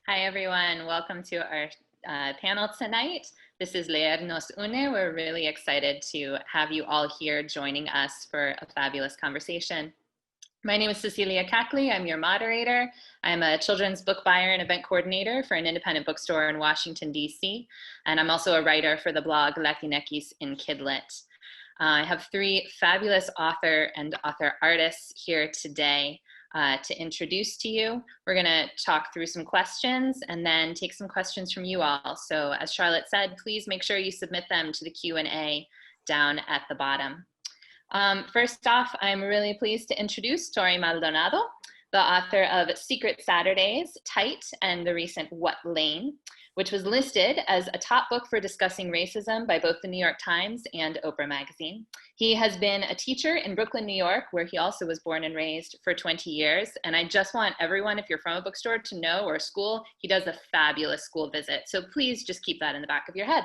Hi, everyone. Welcome to our panel tonight. This is Leer Nos Une. We're really excited to have you all here joining us for a fabulous conversation. My name is Cecilia Cackley. I'm your moderator. I'm a children's book buyer and event coordinator for an independent bookstore in Washington, D.C. And I'm also a writer for the blog Latinx in Kidlit. I have three fabulous author and author artists here today to introduce to you. We're going to talk through some questions and then take some questions from you all. So as Charlotte said, please make sure you submit them to the Q&A down at the bottom. First off, I'm really pleased to introduce Torrey Maldonado, the author of Secret Saturdays, Tight, and the recent What Lane, which was listed as a top book for discussing racism by both the New York Times and Oprah magazine. He has been a teacher in Brooklyn, New York, where he also was born and raised for 20 years. And I just want everyone, if you're from a bookstore, to know, or a school, he does a fabulous school visit. So please just keep that in the back of your head.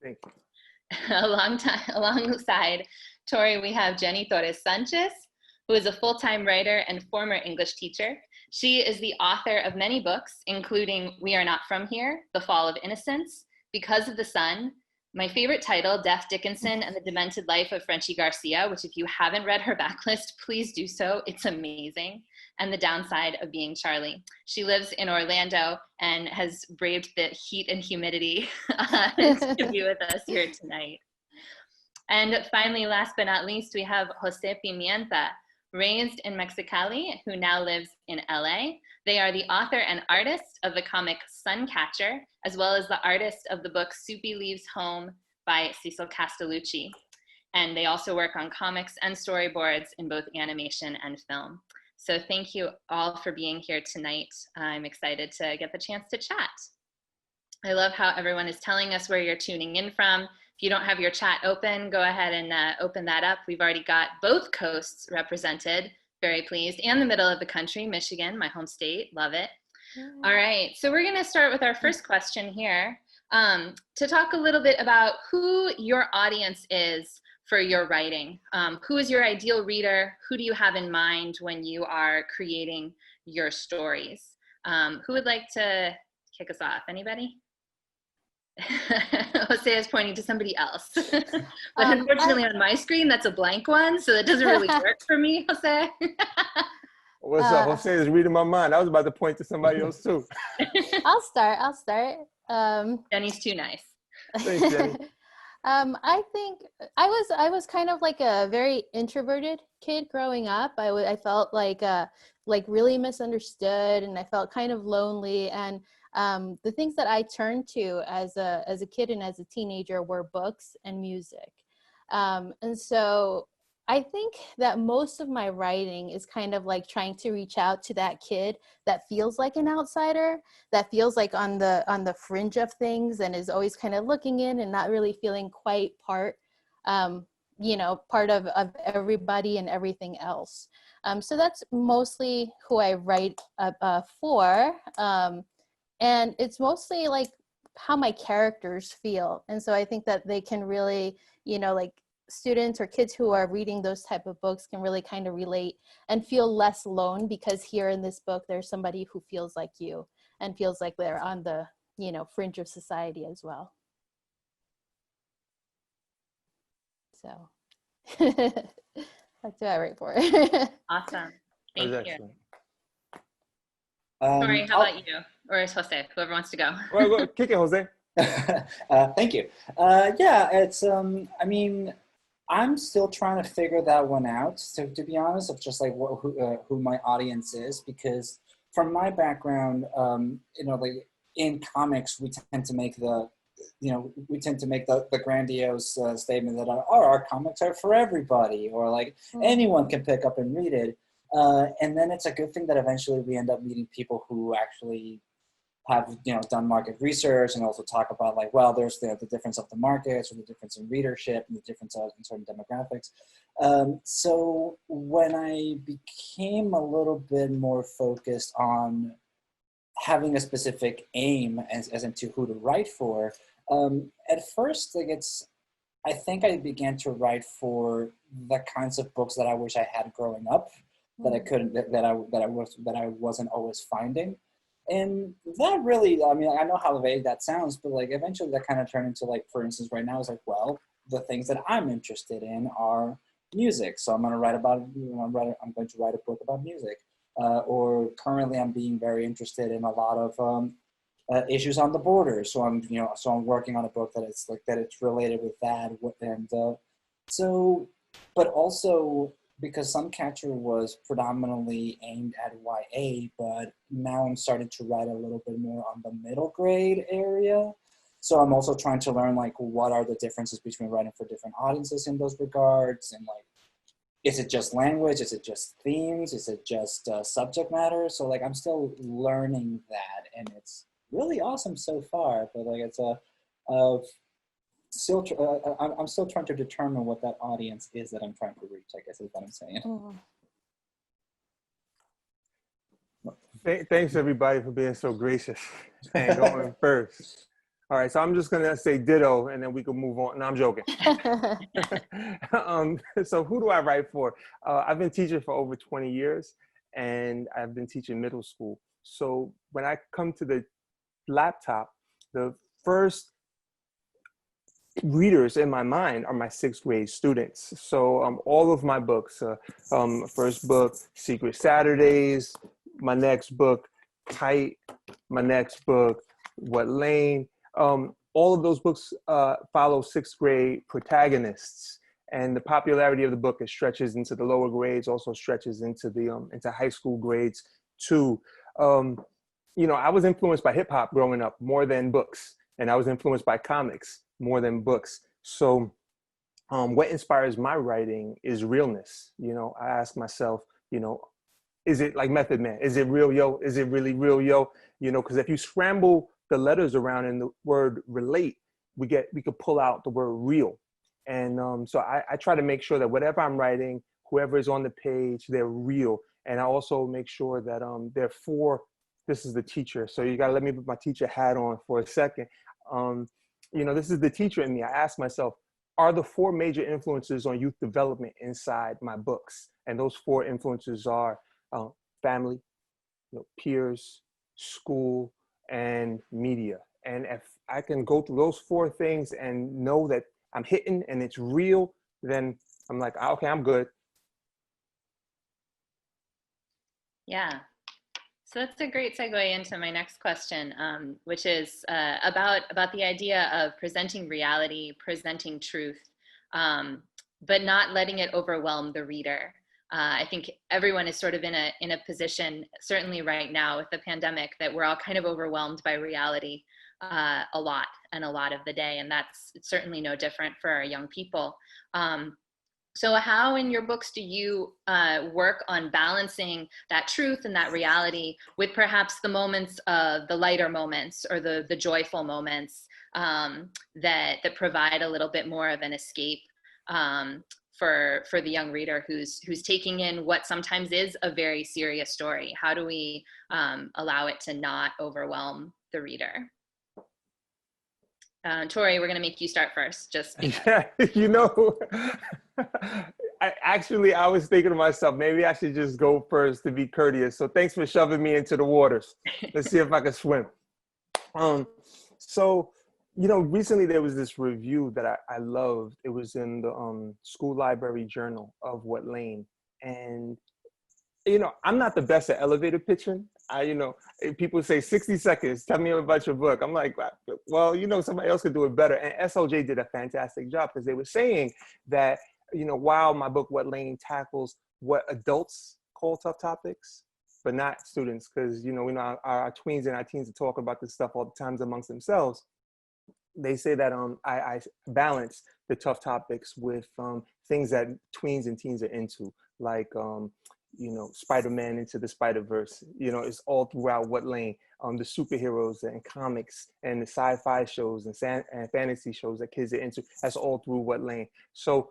Thank you. Alongside Tori, we have Jenny Torres Sanchez, who is a full-time writer and former English teacher. She is the author of many books, including We Are Not From Here, The Fall of Innocence, Because of the Sun, my favorite title, Death Dickinson and the Demented Life of Frenchie Garcia, which if you haven't read her backlist, please do so. It's amazing. And The Downside of Being Charlie. She lives in Orlando and has braved the heat and humidity to be with us here tonight. And finally, last but not least, we have Jose Pimienta, raised in Mexicali, who now lives in LA. They are the author and artist of the comic Suncatcher, as well as the artist of the book Soupy Leaves Home by Cecil Castellucci. And they also work on comics and storyboards in both animation and film. So thank you all for being here tonight. I'm excited to get the chance to chat. I love how everyone is telling us where you're tuning in from. If you don't have your chat open, go ahead and open that up. We've already got both coasts represented, very pleased, and the middle of the country, Michigan, my home state, love it. All right, so we're gonna start with our first question here to talk a little bit about who your audience is for your writing. Who is your ideal reader? Who do you have in mind when you are creating your stories? Who would like to kick us off? Anybody? Jose is pointing to somebody else. But unfortunately on my screen, that's a blank one, so that doesn't really work for me, Jose. What's up? Jose is reading my mind. I was about to point to somebody else too. I'll start. Jenny's too nice. Thanks, Jenny. I think I was kind of like a very introverted kid growing up. I felt like really misunderstood, and I felt kind of lonely. And the things that I turned to as a kid and as a teenager were books and music. And so I think that most of my writing is kind of like trying to reach out to that kid that feels like an outsider, that feels like on the fringe of things and is always kind of looking in and not really feeling quite part of everybody and everything else. So that's mostly who I write for. And it's mostly like how my characters feel. And so I think that they can really, like students or kids who are reading those type of books can really kind of relate and feel less alone, because here in this book, there's somebody who feels like you and feels like they're on the, fringe of society as well. So that's what I write for. Awesome. Thank you. Excellent. Tori, how about you? Or is Jose, whoever wants to go. Well, go kick it, Jose. Thank you. Yeah, it's, I'm still trying to figure that one out, to be honest, of just like who my audience is, because from my background, like in comics, we tend to make the grandiose statement that our comics are for everybody, or like anyone can pick up and read it. And then it's a good thing that eventually we end up meeting people who actually have done market research and also talk about like, well, there's the difference of the markets, or the difference in readership and the difference in certain demographics. So when I became a little bit more focused on having a specific aim as into who to write for, at first, like I think I began to write for the kinds of books that I wish I had growing up, that I couldn't, that I wasn't always finding. And that really, I mean, I know how vague that sounds, but like eventually that kind of turned into like, for instance, right now it's like, well, the things that I'm interested in are music. So I'm going to write about, I'm going to write a book about music. Or currently I'm being very interested in a lot of issues on the border. So I'm working on a book that it's related with that. And so, but also, because Suncatcher was predominantly aimed at YA, but now I'm starting to write a little bit more on the middle grade area. So I'm also trying to learn like what are the differences between writing for different audiences in those regards, and like, is it just language? Is it just themes? Is it just subject matter? So like I'm still learning that, and it's really awesome so far. But like it's I'm still trying to determine what that audience is that I'm trying to reach, I guess is what I'm saying. Thanks everybody for being so gracious and going first. All right, so I'm just gonna say ditto and then we can move on. No, I'm joking. So who do I write for? I've been teaching for over 20 years and I've been teaching middle school. So when I come to the laptop, the first readers in my mind are my 6th grade students. So all of my books, first book, Secret Saturdays, my next book, Tight, my next book, What Lane, all of those books follow 6th grade protagonists. And the popularity of the book, it stretches into the lower grades, also stretches into the into high school grades too. You know, I was influenced by hip hop growing up more than books, and I was influenced by comics more than books. So what inspires my writing is realness. You know, I ask myself, you know, is it like Method Man? Is it real, yo? Is it really real, yo? You know, because if you scramble the letters around in the word relate, we could pull out the word real. And so I try to make sure that whatever I'm writing, whoever is on the page, they're real. And I also make sure that they're for, this is the teacher. So you gotta let me put my teacher hat on for a second. You know, this is the teacher in me. I ask myself, are the 4 major influences on youth development inside my books? And those 4 influences are family, you know, peers, school, and media. And if I can go through those 4 things and know that I'm hitting and it's real, then I'm like, okay, I'm good. Yeah. So that's a great segue into my next question, which is about the idea of presenting reality, presenting truth, but not letting it overwhelm the reader. I think everyone is sort of in a position, certainly right now with the pandemic, that we're all kind of overwhelmed by reality a lot of the day, and that's certainly no different for our young people. So how in your books do you work on balancing that truth and that reality with perhaps the moments of the lighter moments or the joyful moments that provide a little bit more of an escape for the young reader who's taking in what sometimes is a very serious story? How do we allow it to not overwhelm the reader? Tori, we're going to make you start first, just because. Yeah, you know, I was thinking to myself, maybe I should just go first to be courteous. So thanks for shoving me into the waters. Let's see if I can swim. So, you know, recently there was this review that I loved. It was in the school library journal of What Lane. And, you know, I'm not the best at elevator pitching. You know, people say 60 seconds, tell me about your book. I'm like, well, you know, somebody else could do it better. And SLJ did a fantastic job because they were saying that, you know, while my book, What Lane, tackles what adults call tough topics, but not students, because, you know, we know our tweens and our teens talk about this stuff all the times amongst themselves. They say that I balance the tough topics with things that tweens and teens are into, like, you know, Spider-Man Into the Spider-Verse. You know, it's all throughout What Lane. The superheroes and comics and the sci-fi shows and fantasy shows that kids are into, that's all through What Lane. So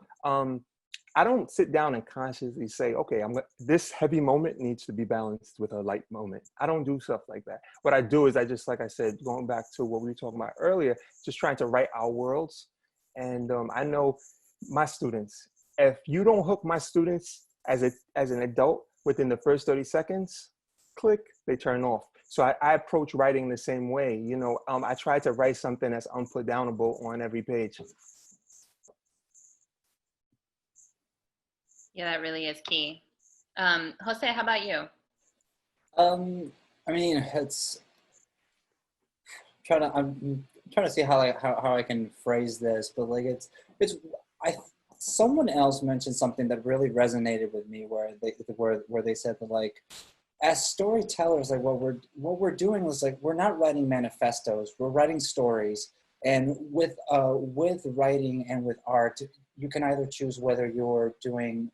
I don't sit down and consciously say, okay, this heavy moment needs to be balanced with a light moment. I don't do stuff like that. What I do is I just, like I said, going back to what we were talking about earlier, just trying to write our worlds. And I know my students, if you don't hook my students as an adult within the first 30 seconds, click, they turn off. So I approach writing the same way. You know, I try to write something that's unputdownable on every page. Yeah, that really is key. Jose, how about you? I mean, I'm trying to see how I can phrase this, but like I someone else mentioned something that really resonated with me, where they said that, like, as storytellers, like what we're doing is, like, we're not writing manifestos, we're writing stories. And with writing and with art, you can either choose whether you're showing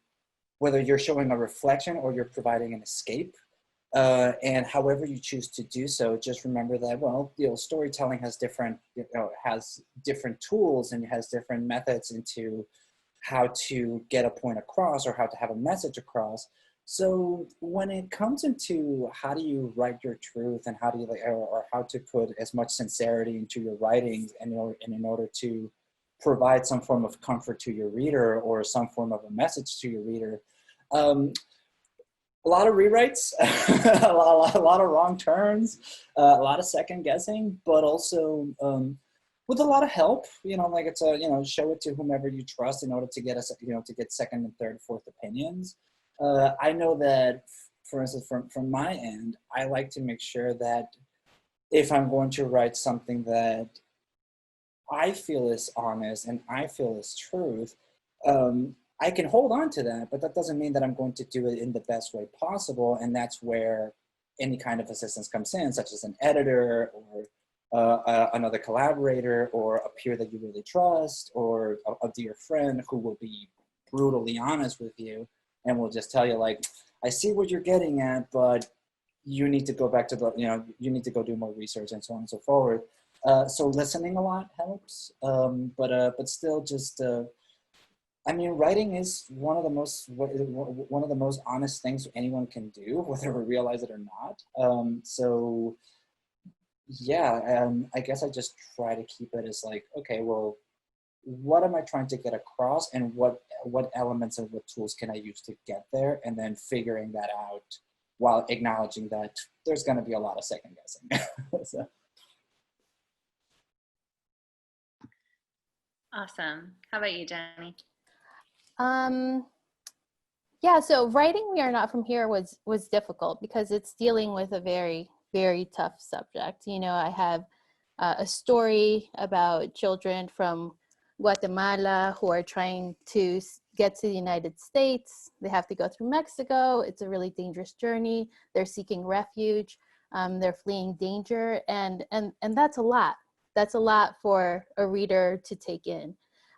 a reflection or you're providing an escape. And however you choose to do so, just remember that, well, you know, storytelling has different tools and has different methods into how to get a point across or how to have a message across. So when it comes into how do you write your truth, and how do you, like, or how to put as much sincerity into your writings, and in order to provide some form of comfort to your reader or some form of a message to your reader, a lot of rewrites, a lot of wrong turns, a lot of second guessing, but also with a lot of help. You know, like, it's show it to whomever you trust in order to get to get second and third, fourth opinions. I know that, for instance, from my end, I like to make sure that if I'm going to write something that I feel is honest and I feel is truth, I can hold on to that, but that doesn't mean that I'm going to do it in the best way possible. And that's where any kind of assistance comes in, such as an editor or another collaborator or a peer that you really trust, or a dear friend who will be brutally honest with you and will just tell you, like, I see what you're getting at, but you need to go back to you need to go do more research, and so on and so forth. So listening a lot helps, but still, just I mean, writing is one of the most honest things anyone can do, whether we realize it or not. So yeah, I guess I just try to keep it as, like, okay, well, what am I trying to get across, and what elements and what tools can I use to get there, and then figuring that out while acknowledging that there's going to be a lot of second guessing. So. Awesome. How about you, Jenny? Yeah, so writing We Are Not From Here was difficult because it's dealing with a very, very tough subject. You know, I have a story about children from Guatemala who are trying to get to the United States. They have to go through Mexico. It's a really dangerous journey. They're seeking refuge. They're fleeing danger, and that's a lot. That's a lot for a reader to take in.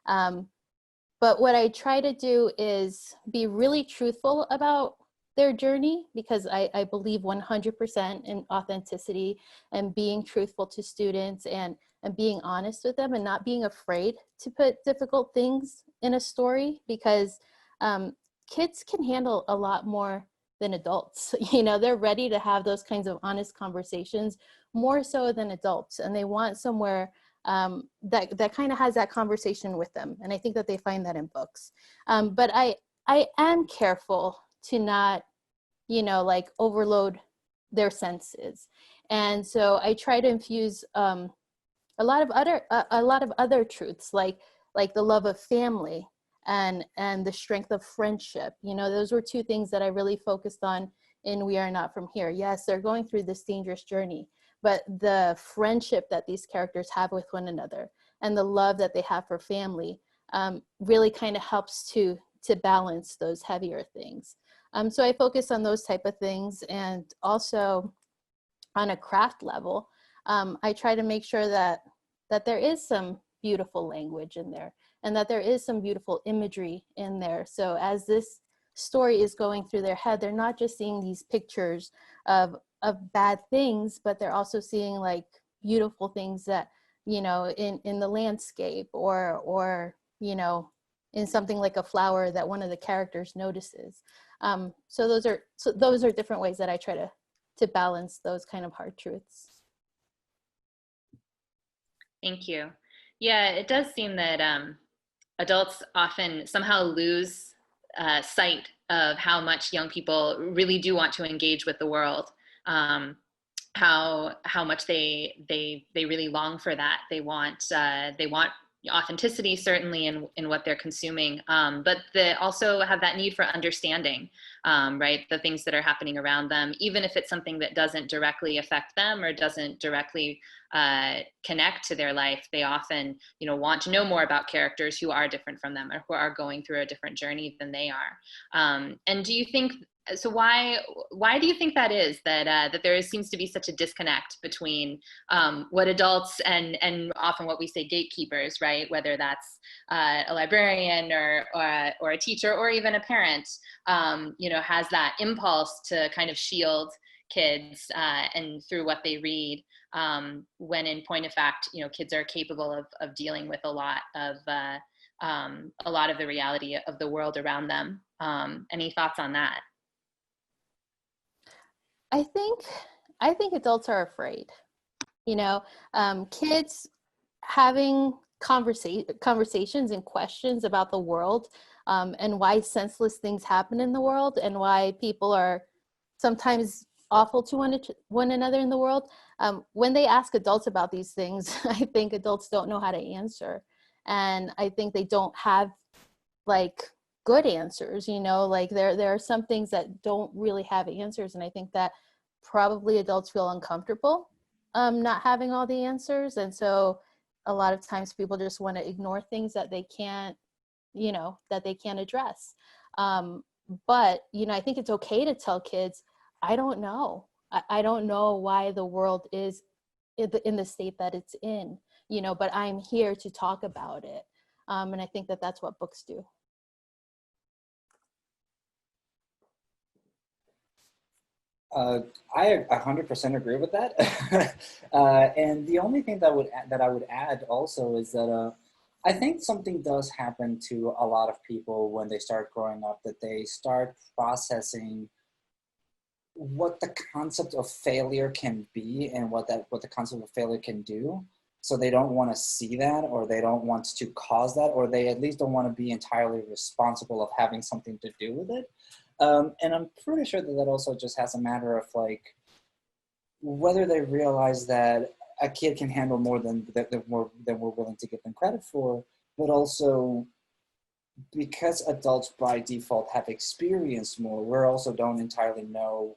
But what I try to do is be really truthful about their journey, because I believe 100% in authenticity and being truthful to students and being honest with them, and not being afraid to put difficult things in a story, because kids can handle a lot more than adults. You know, they're ready to have those kinds of honest conversations more so than adults, and they want somewhere that kind of has that conversation with them. And I think that they find that in books. But I am careful to not, you know, like, overload their senses. And so I try to infuse a lot of other truths, like the love of family and the strength of friendship. You know, those were two things that I really focused on in We Are Not From Here. Yes, they're going through this dangerous journey, but the friendship that these characters have with one another and the love that they have for family really kind of helps to balance those heavier things. So I focus on those type of things. And also on a craft level, I try to make sure that there is some beautiful language in there, and that there is some beautiful imagery in there. So as this story is going through their head, they're not just seeing these pictures of bad things, but they're also seeing, like, beautiful things that, you know, in the landscape, or you know, in something like a flower that one of the characters notices. So those are different ways that I try to balance those kind of hard truths. Thank you. Yeah, it does seem that adults often somehow lose sight of how much young people really do want to engage with the world. how much they really long for that. They want authenticity, certainly in what they're consuming, but they also have that need for understanding, right? The things that are happening around them, even if it's something that doesn't directly affect them or doesn't directly connect to their life. They often, want to know more about characters who are different from them or who are going through a different journey than they are. And do you think so? Why do you think that is? That there seems to be such a disconnect between what adults and often what we say gatekeepers, right? Whether that's a librarian or a teacher or even a parent, has that impulse to kind of shield kids and through what they read, when in point of fact, kids are capable of dealing with a lot of the reality of the world around them. Any thoughts on that? I think adults are afraid. Kids having conversations and questions about the world, and why senseless things happen in the world, and why people are sometimes awful to one another in the world. When they ask adults about these things, I think adults don't know how to answer, and I think they don't have good answers. There are some things that don't really have answers, and I think that probably adults feel uncomfortable not having all the answers, and so a lot of times people just want to ignore things that they can't address. But I think it's okay to tell kids, I don't know. I don't know why the world is in the state that it's in, but I'm here to talk about it. And I think that that's what books do. I 100% agree with that. And the only thing that I would add also is that I think something does happen to a lot of people when they start growing up, that they start processing what the concept of failure can be and what the concept of failure can do. So they don't want to see that, or they don't want to cause that, or they at least don't want to be entirely responsible of having something to do with it. And I'm pretty sure that also just has a matter of whether they realize that a kid can handle more than we're willing to give them credit for, but also because adults by default have experienced more, we also don't entirely know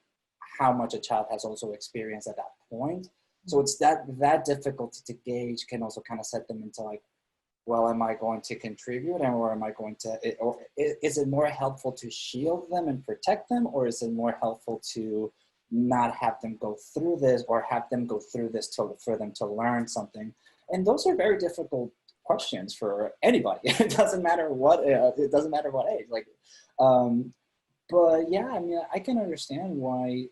how much a child has also experienced at that point. So it's that difficulty to gauge can also kind of set them into well, am I going to contribute, or am I going to, or is it more helpful to shield them and protect them, or is it more helpful to not have them go through this, or have them go through this for them to learn something? And those are very difficult questions for anybody. It doesn't matter what age. But yeah, I mean, I can understand why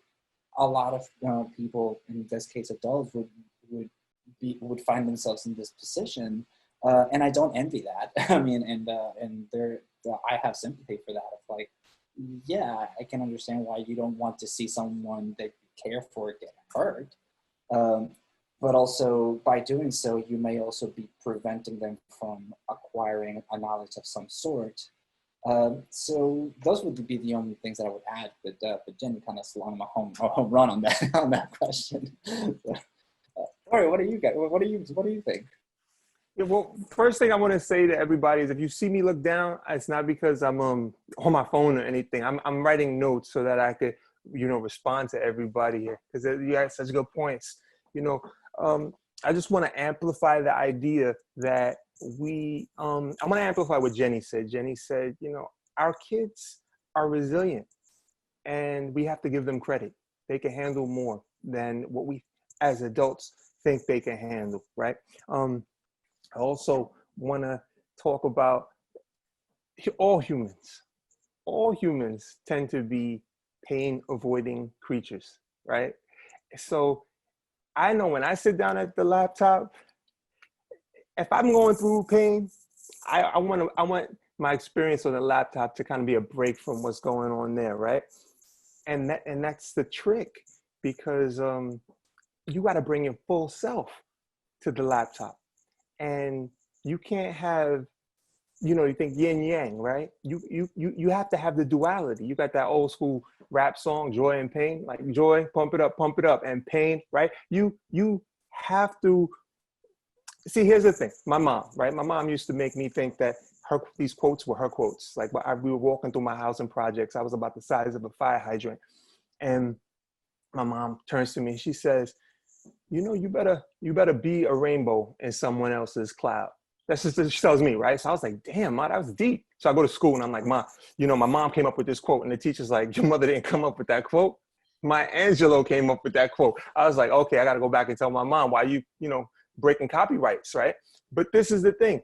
a lot of people, in this case adults, would find themselves in this position. And I don't envy that. I mean, and I have sympathy for that. Of yeah, I can understand why you don't want to see someone that you care for get hurt. But also by doing so, you may also be preventing them from acquiring a knowledge of some sort. So those would be the only things that I would add. But Jenny kind of slung a home run on that question. Tori, what do you get? What do you think? Yeah, well, first thing I want to say to everybody is, if you see me look down, it's not because I'm on my phone or anything. I'm writing notes so that I could, respond to everybody here, because you had such good points. I just want to amplify the idea that I want to amplify what Jenny said. Jenny said, our kids are resilient, and we have to give them credit. They can handle more than what we as adults think they can handle, right? I also want to talk about all humans. All humans tend to be pain-avoiding creatures, right? So I know when I sit down at the laptop, if I'm going through pain, I want my experience on the laptop to kind of be a break from what's going on there, right? And that's the trick, because you got to bring your full self to the laptop. And you can't have you think yin yang, right? You have to have the duality. You got that old school rap song, Joy and Pain, like joy, pump it up, and pain, right? You have to see. Here's the thing. My mom, right? My mom used to make me think that these quotes were her quotes. Like we were walking through my housing projects. I was about the size of a fire hydrant, and my mom turns to me and she says, you better be a rainbow in someone else's cloud. That's just what she tells me, right? So I was like, damn, Ma, that was deep. So I go to school and I'm like, Ma, my mom came up with this quote, and the teacher's like, your mother didn't come up with that quote. Maya Angelou came up with that quote. I was like, okay, I got to go back and tell my mom why you breaking copyrights, right? But this is the thing,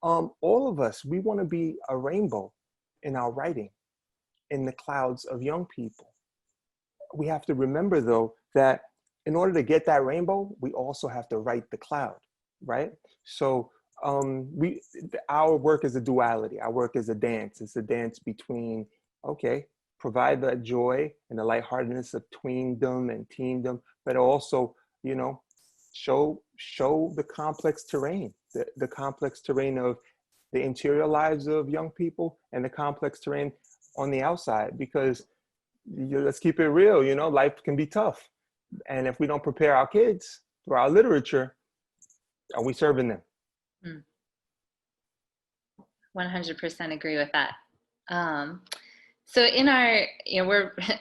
all of us, we want to be a rainbow in our writing, in the clouds of young people. We have to remember, though, that in order to get that rainbow, we also have to write the cloud, right? So our work is a duality. Our work is a dance. It's a dance between, okay, provide the joy and the lightheartedness of tweendom and teendom, but also, show the complex terrain, the complex terrain of the interior lives of young people and the complex terrain on the outside, because let's keep it real, life can be tough. And if we don't prepare our kids through our literature, are we serving them? 100% agree with that. So in our,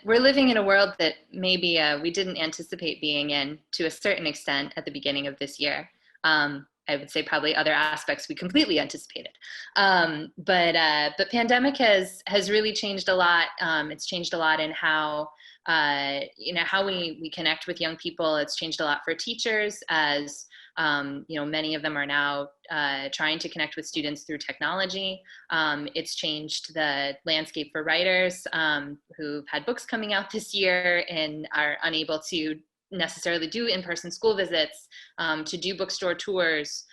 we're living in a world that maybe we didn't anticipate being in to a certain extent at the beginning of this year. I would say probably other aspects we completely anticipated. But pandemic has really changed a lot. It's changed a lot in how how we connect with young people. It's changed a lot for teachers, as many of them are now trying to connect with students through technology. It's changed the landscape for writers who've had books coming out this year and are unable to necessarily do in-person school visits, to do bookstore tours.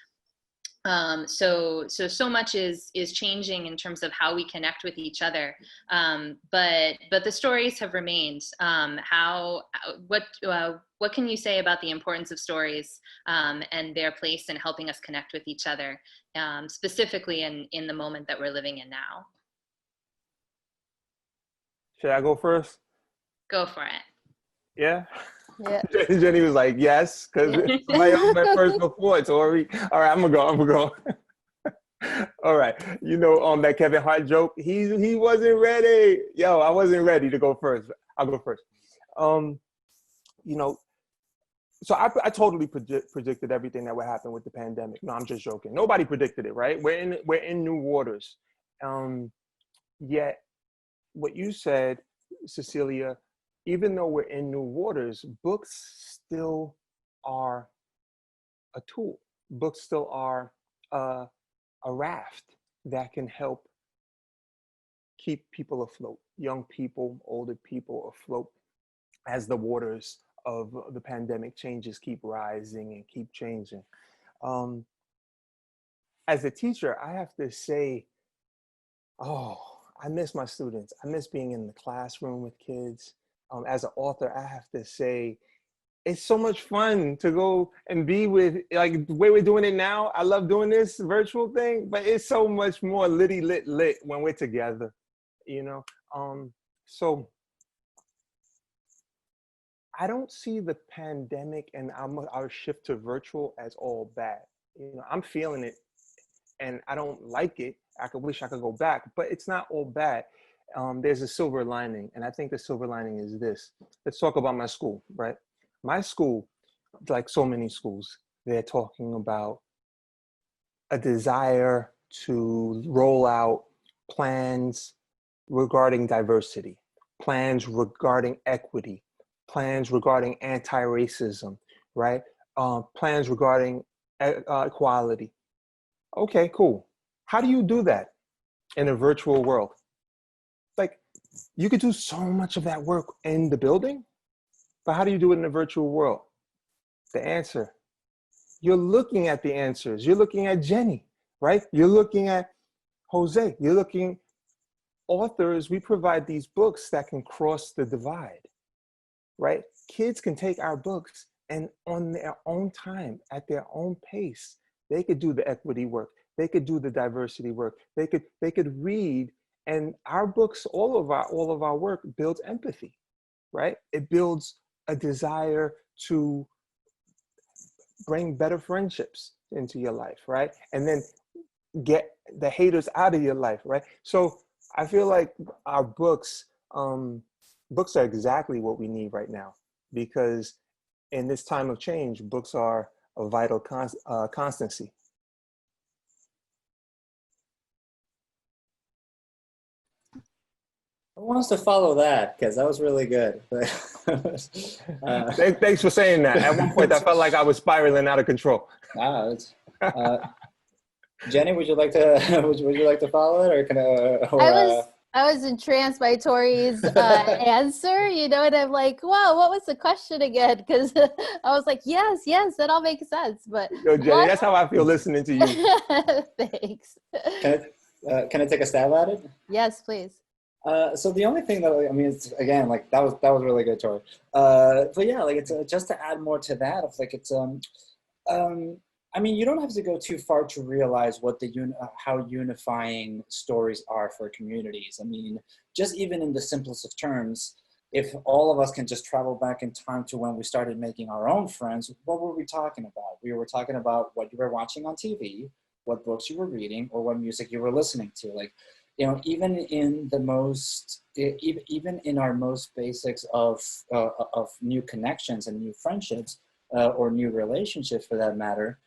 So much is changing in terms of how we connect with each other. But the stories have remained. What can you say about the importance of stories and their place in helping us connect with each other, specifically in the moment that we're living in now? Should I go first? Go for it. Yeah. Yeah. Jenny was like, yes, because somebody else went first before, Tori. All right, I'm gonna go. All right. That Kevin Hart joke, he wasn't ready. Yo, I wasn't ready to go first. I'll go first. So I totally predicted everything that would happen with the pandemic. No, I'm just joking. Nobody predicted it, right? We're in new waters. Yet what you said, Cecilia, even though we're in new waters, books still are a tool. Books still are a raft that can help keep people afloat, young people, older people afloat, as the waters of the pandemic changes keep rising and keep changing. As a teacher, I have to say, I miss my students. I miss being in the classroom with kids. As an author, I have to say, it's so much fun to go and be with, like the way we're doing it now. I love doing this virtual thing, but it's so much more lit when we're together, So I don't see the pandemic and our shift to virtual as all bad. I'm feeling it and I don't like it. I wish I could go back, but it's not all bad. There's a silver lining, and I think the silver lining is this. Let's talk about my school, right? My school, like so many schools, they're talking about a desire to roll out plans regarding diversity, plans regarding equity, plans regarding anti-racism, right? Plans regarding equality. Okay, cool. How do you do that in a virtual world? Like, you could do so much of that work in the building, but how do you do it in a virtual world? The answer, you're looking at the answers. You're looking at Jenny, right? You're looking at Jose. You're looking, authors, we provide these books that can cross the divide, right? Kids can take our books and on their own time, at their own pace, they could do the equity work. they could do the diversity work. They could read, and our books, all of our work builds empathy, right? It builds a desire to bring better friendships into your life, right? And then get the haters out of your life, right? So I feel like our books are exactly what we need right now, because in this time of change, books are a vital constancy. Who wants to follow that? Because that was really good. Thanks for saying that. At one point, I felt like I was spiraling out of control. Jenny, would you like to would you like to follow it, or can I was entranced by Tori's answer, you know, and I'm like, wow, what was the question again? Because I was like, yes, that all makes sense. But Yo, Jenny, that's how I feel listening to you. Thanks. Can I take a stab at it? Yes, please. So the only thing that, I mean, it's, again, like that was really good, Tori. But yeah, like it's just to add more to that, of like it's I mean, you don't have to go too far to realize what how unifying stories are for communities. I mean, just even in the simplest of terms, if all of us can just travel back in time to when we started making our own friends, what were we talking about? We were talking about what you were watching on TV, what books you were reading, or what music you were listening to. Like, you know, even in the most, even in our most basics of new connections and new friendships, or new relationships for that matter,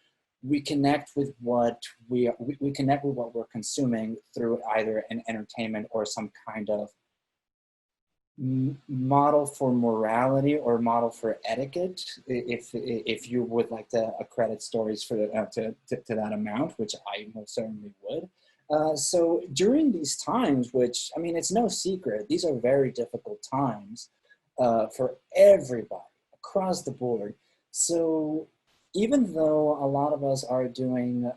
we connect with what we connect with what we're consuming through either an entertainment or some kind of model for morality or model for etiquette, if you would like to accredit stories for to that amount, which I most certainly would. So during these times, which, I mean, it's no secret, these are very difficult times for everybody across the board. So even though a lot of us are doing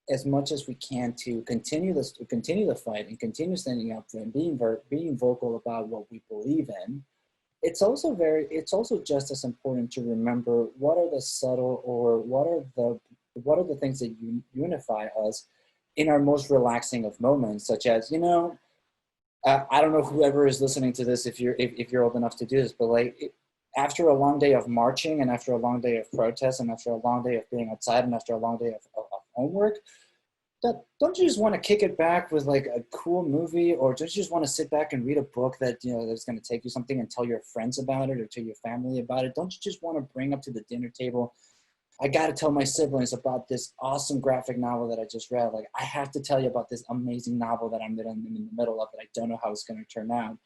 as much as we can to continue the fight and continue standing up and being vocal about what we believe in, it's also just as important to remember what are the subtle, or what are the things that unify us in our most relaxing of moments, such as, you know, I don't know whoever is listening to this, if you're old enough to do this, but like, after a long day of marching, and after a long day of protest, and after a long day of being outside, and after a long day of homework, don't you just want to kick it back with like a cool movie, or don't you just want to sit back and read a book that, you know, that's going to take you something, and tell your friends about it or tell your family about it? Don't you just want to bring up to the dinner table, I got to tell my siblings about this awesome graphic novel that I just read. Like, I have to tell you about this amazing novel that I'm in the middle of that I don't know how it's going to turn out.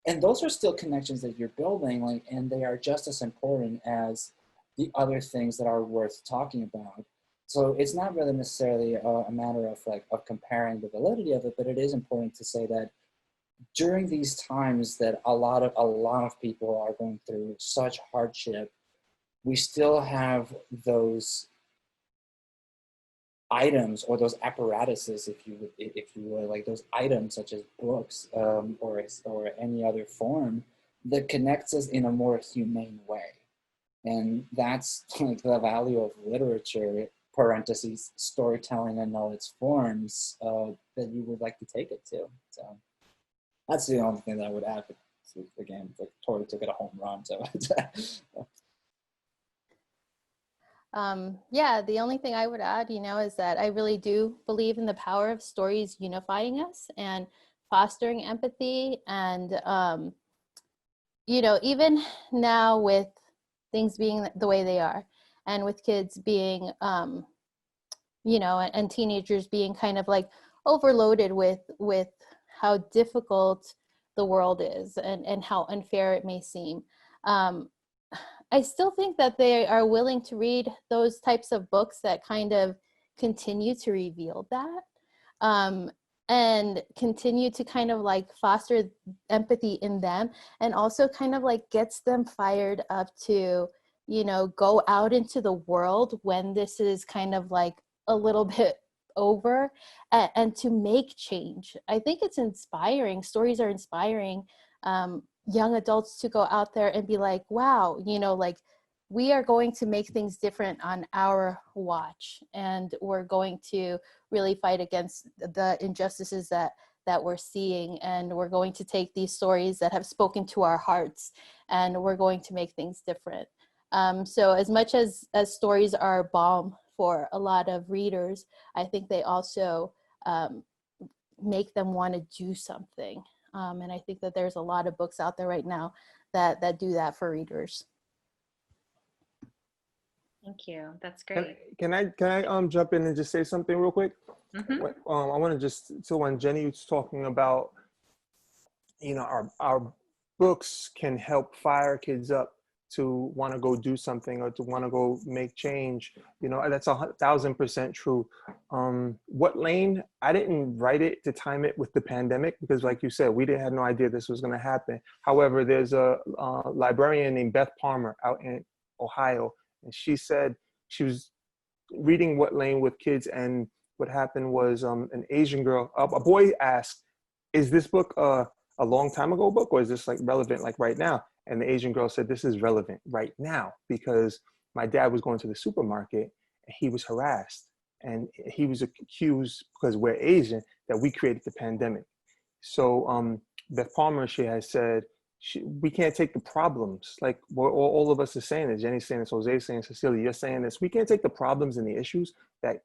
And those are still connections that you're building, like, and they are just as important as the other things that are worth talking about. So it's not really necessarily a matter of comparing the validity of it, but it is important to say that during these times that a lot of people are going through such hardship, we still have those items, or those apparatuses, if you will, like those items such as books, or any other form that connects us in a more humane way. And that's like the value of literature, parentheses, storytelling in all its forms, that you would like to take it to. So that's the only thing that I would add. But again, like, Tori took it a home run. So yeah, the only thing I would add, you know, is that I really do believe in the power of stories unifying us and fostering empathy. And, you know, even now with things being the way they are, and with kids being, you know, and teenagers being kind of like overloaded with how difficult the world is, and how unfair it may seem. I still think that they are willing to read those types of books that kind of continue to reveal that, and continue to kind of like foster empathy in them, and also kind of like gets them fired up to, you know, go out into the world when this is kind of like a little bit over, and to make change. I think it's inspiring. Stories are inspiring young adults to go out there and be like, wow, you know, like we are going to make things different on our watch, and we're going to really fight against the injustices that we're seeing, and we're going to take these stories that have spoken to our hearts, and we're going to make things different. So as much as stories are balm for a lot of readers, I think they also make them want to do something. And I think that there's a lot of books out there right now that do that for readers. Thank you. That's great. Can I jump in and just say something real quick? Mm-hmm. I want to just, so when Jenny was talking about, our books can help fire kids up to want to go do something or to want to go make change. That's 1,000% true. What Lane, I didn't write it to time it with the pandemic, because like you said, we had no idea this was going to happen. However, there's a librarian named Beth Palmer out in Ohio, and she said she was reading What Lane with kids, and what happened was an Asian girl, a boy asked, is this book a long time ago book, or is this like relevant like right now? And the Asian girl said, this is relevant right now, because my dad was going to the supermarket and he was harassed, and he was accused, because we're Asian, that we created the pandemic. So Beth Palmer, she has said, we can't take the problems, like what all of us are saying this, Jenny's saying this, Jose's saying, Cecilia, you're saying this, we can't take the problems and the issues that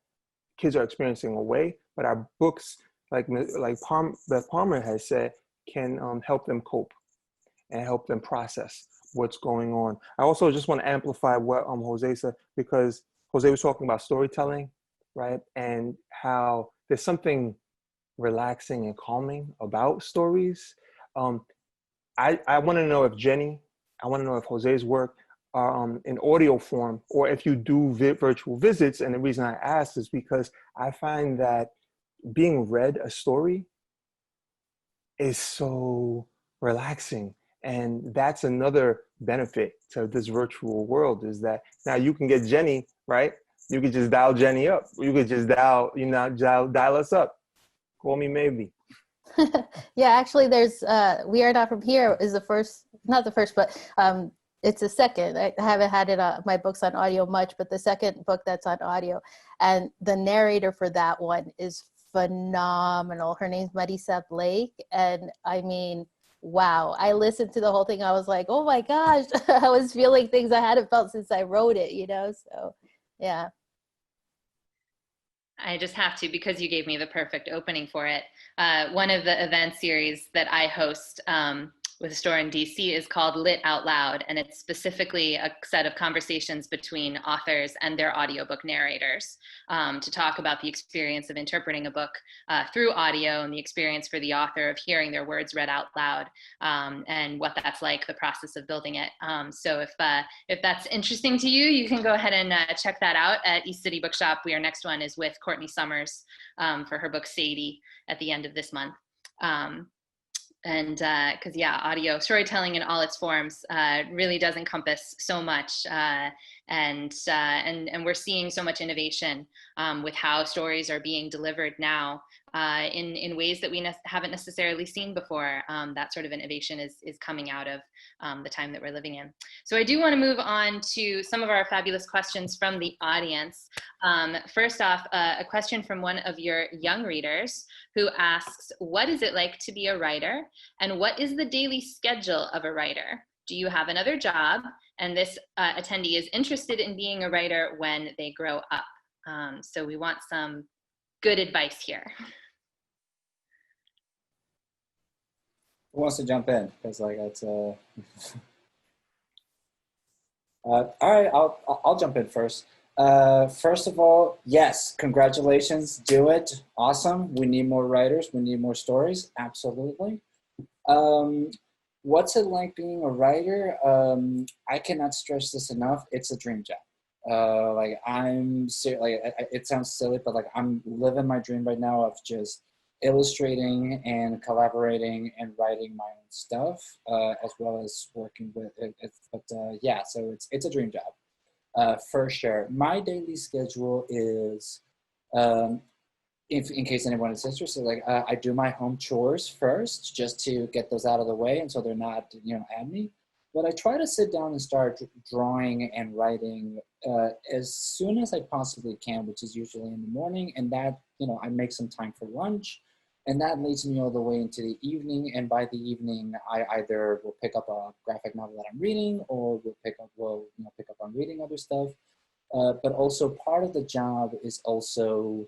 kids are experiencing away, but our books, like Beth Palmer has said, can help them cope and help them process what's going on. I also just want to amplify what Jose said, because Jose was talking about storytelling, right? And how there's something relaxing and calming about stories. I want to know if I want to know if Jose's work are in audio form, or if you do virtual visits. And the reason I asked is because I find that being read a story is so relaxing. And that's another benefit to this virtual world, is that now you can get Jenny, right? You could just dial Jenny up. You could just dial us up. Call me maybe. Yeah, actually there's We Are Not From Here is the first, not the first, but it's the second. I haven't had it my books on audio much, but the second book that's on audio, and the narrator for that one is phenomenal. Her name's Marisa Blake, and I mean, wow, I listened to the whole thing. I was like, oh my gosh, I was feeling things I hadn't felt since I wrote it, so yeah. I just have to, because you gave me the perfect opening for it. One of the event series that I host with a store in DC is called Lit Out Loud, and it's specifically a set of conversations between authors and their audiobook narrators to talk about the experience of interpreting a book through audio, and the experience for the author of hearing their words read out loud, and what that's like, the process of building it. So if that's interesting to you, you can go ahead and check that out at East City Bookshop. Our next one is with Courtney Summers for her book Sadie at the end of this month. And because audio storytelling in all its forms really does encompass so much, and we're seeing so much innovation with how stories are being delivered now in ways that we haven't necessarily seen before. That sort of innovation is coming out of the time that we're living in. So I do want to move on to some of our fabulous questions from the audience. First off, a question from one of your young readers who asks, what is it like to be a writer? And what is the daily schedule of a writer? Do you have another job? And this attendee is interested in being a writer when they grow up. So we want some good advice here. Who wants to jump in? Because like that's all right, I'll jump in first. First of all, yes, congratulations, do it. Awesome. We need more writers. We need more stories. Absolutely. What's it like being a writer? I cannot stress this enough. It's a dream job. It sounds silly, but like I'm living my dream right now of just illustrating and collaborating and writing my own stuff, as well as working with it. So it's a dream job. For sure. My daily schedule is, in case anyone is interested, I do my home chores first, just to get those out of the way, and so they're not, at me. but I try to sit down and start drawing and writing as soon as I possibly can, which is usually in the morning. And that, I make some time for lunch, and that leads me all the way into the evening. And by the evening, I either will pick up a graphic novel that I'm reading, or will pick up on reading other stuff. But also part of the job is also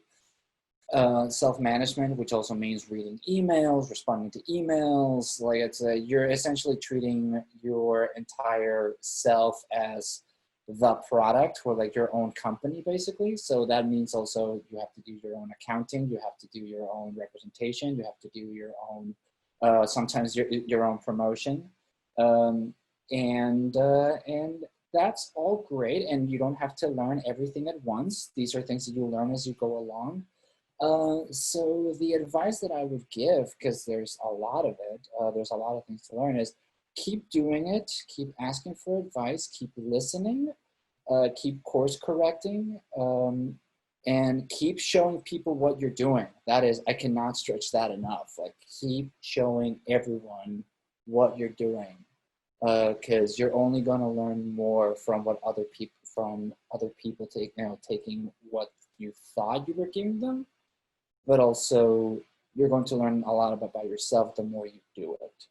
self-management, which also means reading emails, responding to emails. Like you're essentially treating your entire self as the product for like your own company, basically. So that means also you have to do your own accounting, you have to do your own representation, you have to do your own, sometimes your own promotion. And that's all great. And you don't have to learn everything at once. These are things that you learn as you go along. So the advice that I would give, because there's a lot of it, there's a lot of things to learn, is keep doing it, keep asking for advice, keep listening, keep course correcting, and keep showing people what you're doing. That is, I cannot stretch that enough. Like, keep showing everyone what you're doing, because you're only going to learn more from what other people taking what you thought you were giving them, but also you're going to learn a lot about yourself the more you do it.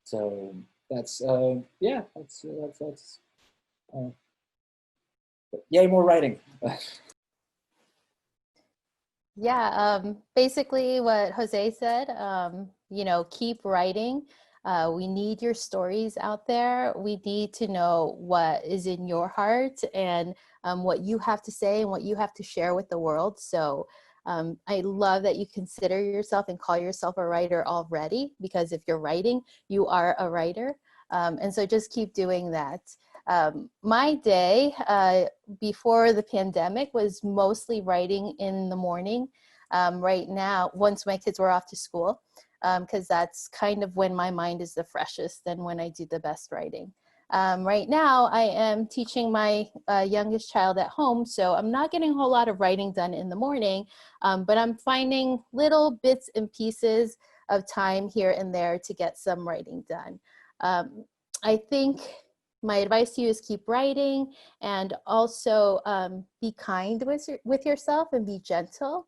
So that's yay, more writing. Yeah, basically what Jose said, keep writing. We need your stories out there. We need to know what is in your heart and what you have to say and what you have to share with the world. So I love that you consider yourself and call yourself a writer already, because if you're writing, you are a writer. And so just keep doing that. My day before the pandemic was mostly writing in the morning. Right now, once my kids were off to school, because that's kind of when my mind is the freshest and when I do the best writing. Right now, I am teaching my youngest child at home, so I'm not getting a whole lot of writing done in the morning, but I'm finding little bits and pieces of time here and there to get some writing done. I think my advice to you is keep writing, and also be kind with yourself and be gentle.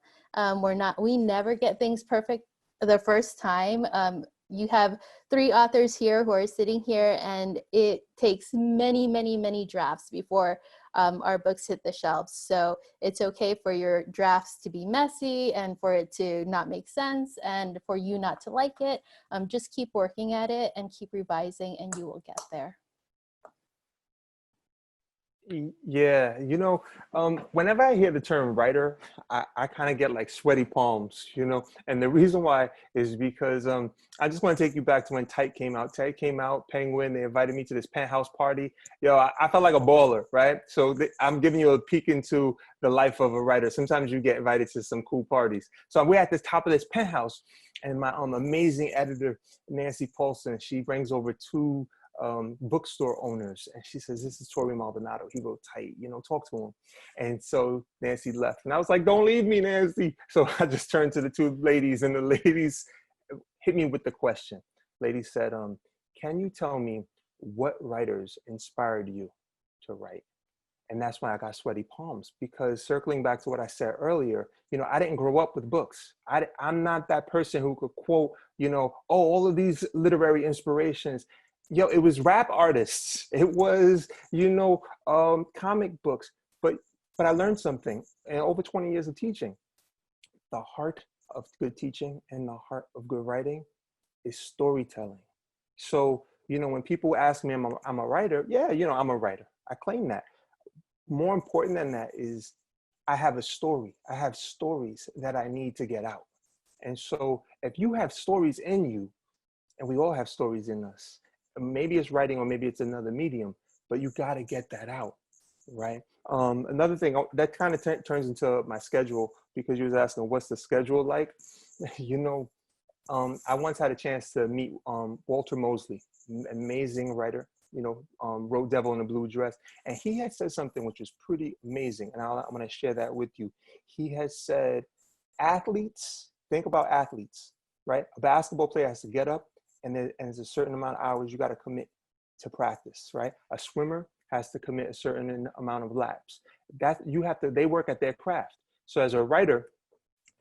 We never get things perfect the first time. You have 3 authors here who are sitting here, and it takes many, many, many drafts before our books hit the shelves. So it's okay for your drafts to be messy and for it to not make sense and for you not to like it. Just keep working at it and keep revising, and you will get there. Yeah, whenever I hear the term writer, I kind of get like sweaty palms, and the reason why is because I just want to take you back to when Tite came out. Tite came out, Penguin, they invited me to this penthouse party. I felt like a baller, right? So I'm giving you a peek into the life of a writer. Sometimes you get invited to some cool parties. So we're at the top of this penthouse, and my amazing editor, Nancy Paulson, she brings over 2 bookstore owners, and she says, "This is Torrey Maldonado. He wrote Tite, talk to him." And so Nancy left, and I was like, "Don't leave me, Nancy." So I just turned to the 2 ladies, and the ladies hit me with the question. Lady said, "Can you tell me what writers inspired you to write?" And that's when I got sweaty palms, because circling back to what I said earlier, I didn't grow up with books. I'm not that person who could quote, all of these literary inspirations. It was rap artists. It was, comic books. But I learned something in over 20 years of teaching. The heart of good teaching and the heart of good writing is storytelling. So, when people ask me, I'm a writer. Yeah, I'm a writer. I claim that. More important than that is I have a story. I have stories that I need to get out. And so if you have stories in you, and we all have stories in us, maybe it's writing or maybe it's another medium, but you got to get that out, right? Another thing that kind of turns into my schedule, because you was asking what's the schedule like. I once had a chance to meet Walter Mosley, amazing writer, wrote Devil in a Blue Dress. And he had said something which was pretty amazing. And I'm going to share that with you. He has said, think about athletes, right? A basketball player has to get up, and there's a certain amount of hours you got to commit to practice, right? A swimmer has to commit a certain amount of laps. That you have to, they work at their craft. So as a writer,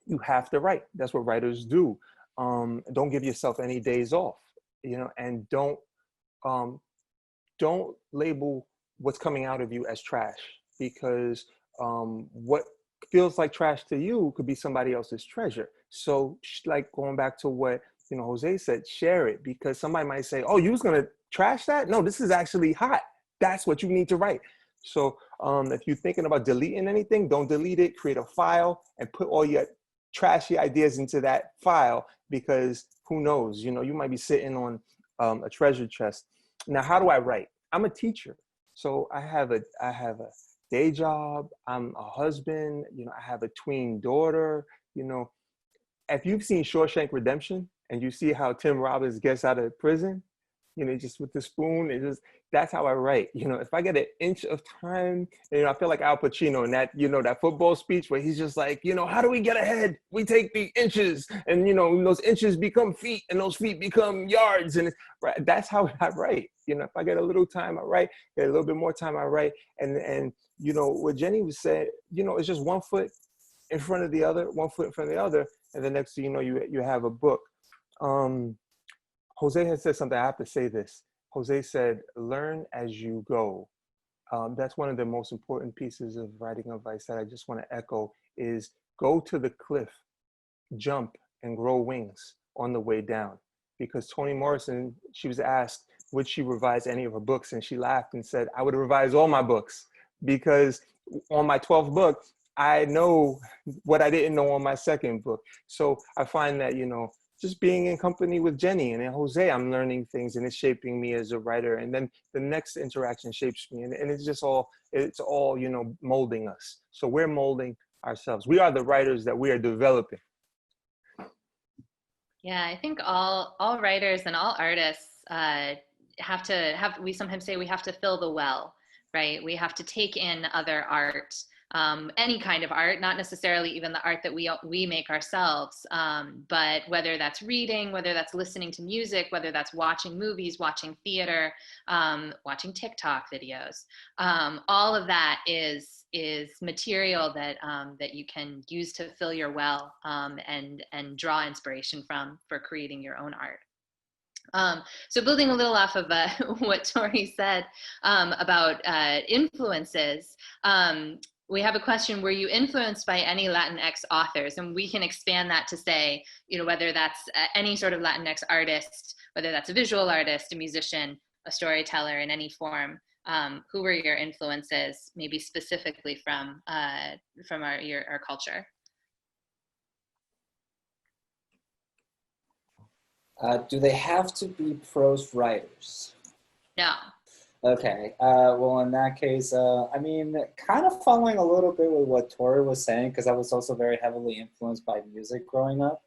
you have to write. That's what writers do. Don't give yourself any days off, you know, and don't label what's coming out of you as trash, because what feels like trash to you could be somebody else's treasure. So like going back to what, you know, Jose said, share it, because somebody might say, oh, you was gonna trash that? No, this is actually hot. That's what you need to write. So if you're thinking about deleting anything, don't delete it. Create a file and put all your trashy ideas into that file, because who knows, you know, you might be sitting on a treasure chest. Now, how do I write? I'm a teacher. So I have a day job. I'm a husband. You know, I have a tween daughter. You know, if you've seen Shawshank Redemption and you see how Tim Robbins gets out of prison, you know, just with the spoon, it just, that's how I write. You know, if I get an inch of time, you know, I feel like Al Pacino in that, you know, that football speech where he's just like, you know, how do we get ahead? We take the inches, and, you know, those inches become feet, and those feet become yards. And right, that's how I write. You know, if I get a little time, I write. Get a little bit more time, I write. And you know, what Jenny was saying, you know, it's just one foot in front of the other, one foot in front of the other. And the next thing you know, you have a book. Jose had said something, I have to say this. Jose said, learn as you go. That's one of the most important pieces of writing advice that I just want to echo is go to the cliff, jump and grow wings on the way down. Because Toni Morrison, she was asked, would she revise any of her books? And she laughed and said, I would revise all my books, because on my 12th book, I know what I didn't know on my second book. So I find that, you know, just being in company with Jenny and Jose, I'm learning things and it's shaping me as a writer. And then the next interaction shapes me. And it's just all, you know, molding us. So we're molding ourselves. We are the writers that we are developing. Yeah, I think all writers and all artists we sometimes say we have to fill the well, right? We have to take in other art, any kind of art, not necessarily even the art that we make ourselves, but whether that's reading, whether that's listening to music, whether that's watching movies, watching theater, watching TikTok videos, all of that is material that you can use to fill your well, and draw inspiration from for creating your own art. So building a little off of what Tori said about influences, we have a question, were you influenced by any Latinx authors? And we can expand that to say, you know, whether that's any sort of Latinx artist, whether that's a visual artist, a musician, a storyteller in any form. Who were your influences, maybe specifically from our culture? Do they have to be prose writers? No. Okay, well, in that case, I mean, kind of following a little bit with what Tori was saying, because I was also very heavily influenced by music growing up.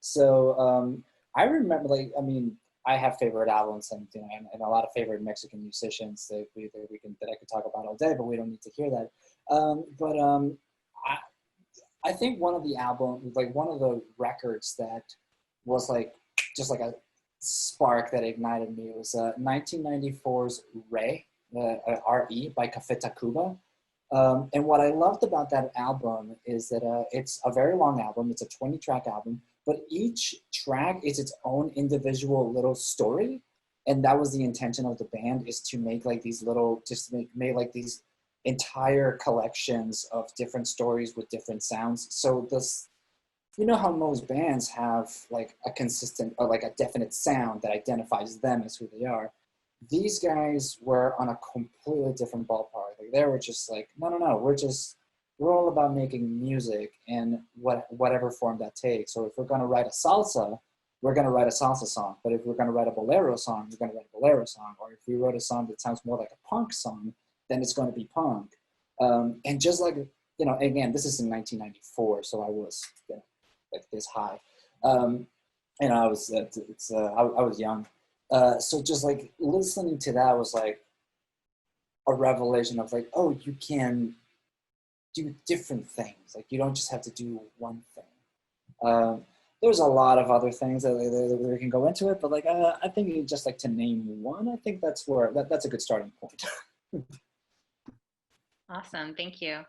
So I remember, like, I mean, I have favorite albums and, you know, and a lot of favorite Mexican musicians that I could talk about all day, but we don't need to hear that. I think one of the albums, like one of the records that was like, just like a spark that ignited me was 1994's Re, R-E by Café Tacuba. And what I loved about that album is that it's a very long album. It's a 20-track album, but each track is its own individual little story. And that was the intention of the band, is to make like these little, just make like these entire collections of different stories with different sounds. So this, you know how most bands have like a consistent or like a definite sound that identifies them as who they are. These guys were on a completely different ballpark. Like they were just like, no, we're all about making music in whatever form that takes. So if we're gonna write a salsa, we're gonna write a salsa song. But if we're gonna write a bolero song, we're gonna write a bolero song. Or if we wrote a song that sounds more like a punk song, then it's gonna be punk. And just like, you know, again, this is in 1994, so I was like this high, and I was I was young, so just like listening to that was like a revelation of like, oh, you can do different things, like you don't just have to do one thing. there's a lot of other things that we can go into it, but like I think you just like to name one. I think that's where that's a good starting point. Awesome, thank you.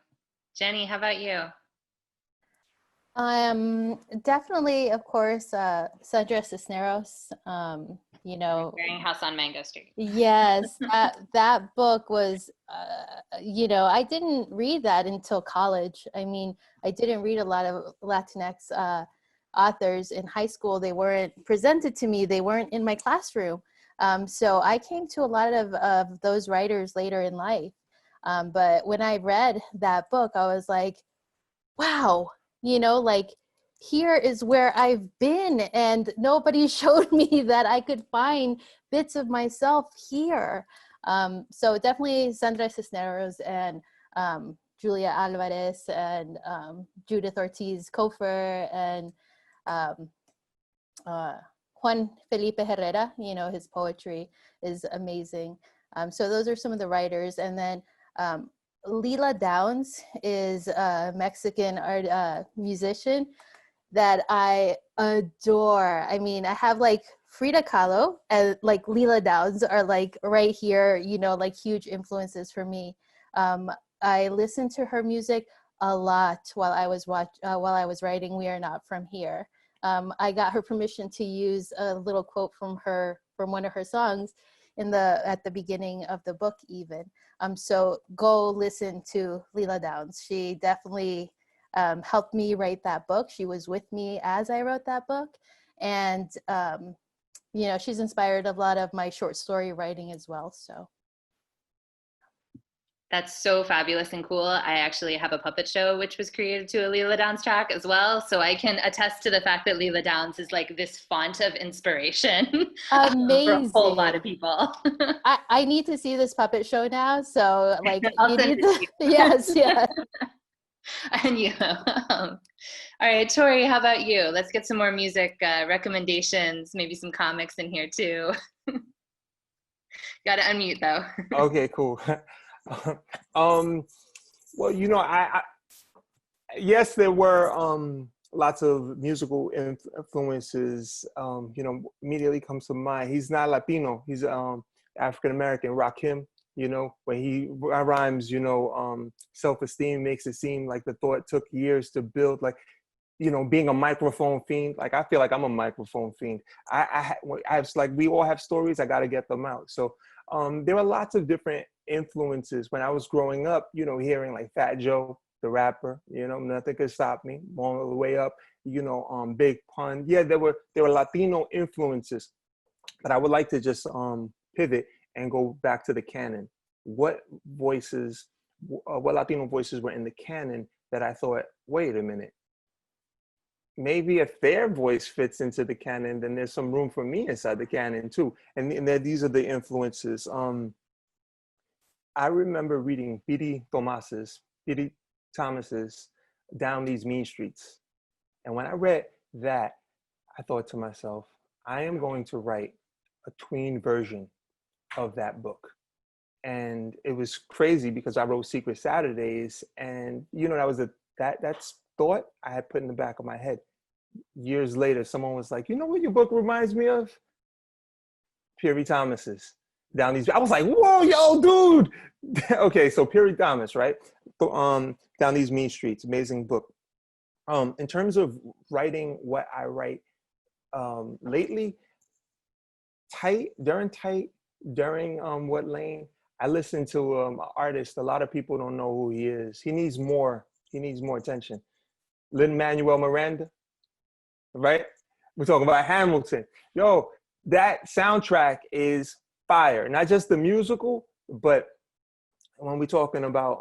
Jenny, how about you? Definitely, of course, Sandra Cisneros. You know, Wearing House on Mango Street. yes, that book was, you know, I didn't read that until college. I mean, I didn't read a lot of Latinx authors in high school. They weren't presented to me. They weren't in my classroom. So I came to a lot of those writers later in life. But when I read that book, I was like, wow, you know, like here is where I've been and nobody showed me that I could find bits of myself here. So definitely Sandra Cisneros and Julia Alvarez and Judith Ortiz Cofer and Juan Felipe Herrera, you know, his poetry is amazing. So those are some of the writers. And then Leela Downes is a Mexican art musician that I adore. I mean, I have like Frida Kahlo and like Leela Downes are like right here, you know, like huge influences for me. I listened to her music a lot while I was writing We Are Not From Here. I got her permission to use a little quote from one of her songs at the beginning of the book even. So go listen to Leela Downes. She definitely helped me write that book. She was with me as I wrote that book. And, you know, she's inspired a lot of my short story writing as well, so. That's so fabulous and cool. I actually have a puppet show which was created to a Leela Downes track as well. So I can attest to the fact that Leela Downes is like this font of inspiration for a whole lot of people. I need to see this puppet show now. So like I'll you send need it to to, you. yes, yeah. And you. All right, Tori, how about you? Let's get some more music recommendations, maybe some comics in here too. Got to unmute though. Okay, cool. Well, you know, I yes, there were lots of musical influences. You know, immediately comes to mind. He's not Latino. He's African American. Rakim. You know, when he rhymes, you know, self-esteem makes it seem like the thought took years to build. Like, you know, being a microphone fiend. Like, I feel like I'm a microphone fiend. I have like, we all have stories. I got to get them out. So there are lots of different influences when I was growing up, you know, hearing like Fat Joe, the rapper, you know, nothing could stop me, all the way up, you know, Big Pun. Yeah, there were Latino influences, but I would like to just pivot and go back to the canon. What Latino voices were in the canon that I thought, wait a minute, maybe if their voice fits into the canon, then there's some room for me inside the canon too. And these are the influences. I remember reading B.D. Thomas's Down These Mean Streets. And when I read that, I thought to myself, I am going to write a tween version of that book. And it was crazy because I wrote Secret Saturdays, and you know, that's thought I had put in the back of my head. Years later, someone was like, you know what your book reminds me of? Perry Thomas's Down These. I was like, whoa, yo, dude. Okay, so Perry Thomas, right? Down These Mean Streets, amazing book. In terms of writing what I write lately, during What Lane, I listened to an artist. A lot of people don't know who he is. He needs more attention. Lin-Manuel Miranda, right? We're talking about Hamilton. Yo, that soundtrack is fire. Not just the musical, but when we're talking about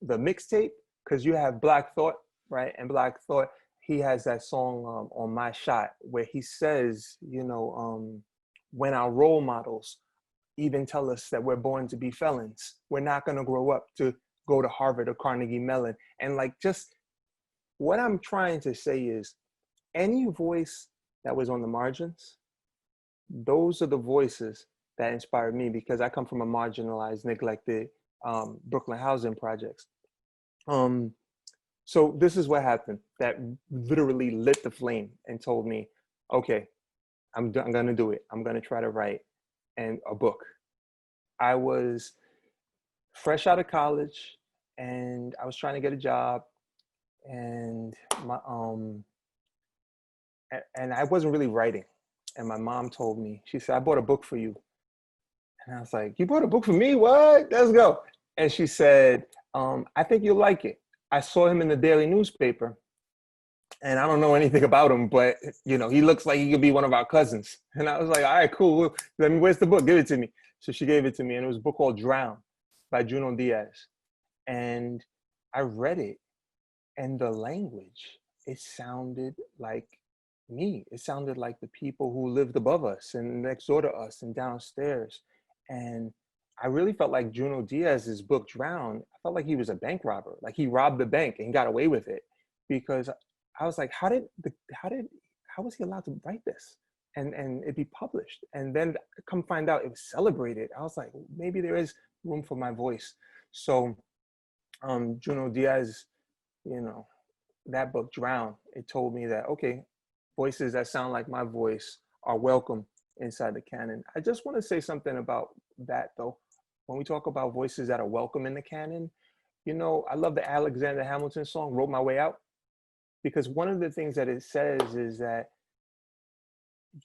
the mixtape, because you have Black Thought, right? And Black Thought, he has that song on My Shot where he says, you know, when our role models even tell us that we're born to be felons, we're not going to grow up to go to Harvard or Carnegie Mellon. And like, just what I'm trying to say is any voice that was on the margins, those are the voices that inspired me, because I come from a marginalized, neglected Brooklyn housing projects. So this is what happened that literally lit the flame and told me, okay, I'm going to do it. I'm going to try to write a book. I was fresh out of college and I was trying to get a job, and and I wasn't really writing. And my mom told me, she said, I bought a book for you. And I was like, you bought a book for me? What? Let's go. And she said, I think you'll like it. I saw him in the daily newspaper, and I don't know anything about him, but you know, he looks like he could be one of our cousins. And I was like, all right, cool. Where's the book? Give it to me. So she gave it to me, and it was a book called Drown by Junot Diaz. And I read it, and the language, it sounded like me. It sounded like the people who lived above us and next door to us and downstairs. And I really felt like Junot Diaz's book Drown, I felt like he was a bank robber. Like he robbed the bank and got away with it, because I was like, how was he allowed to write this and it be published? And then come find out it was celebrated. I was like, maybe there is room for my voice. So Junot Diaz, you know, that book Drown, it told me that, okay, voices that sound like my voice are welcome inside the canon. I just want to say something about that though. When we talk about voices that are welcome in the canon, you know, I love the Alexander Hamilton song, Wrote My Way Out, because one of the things that it says is that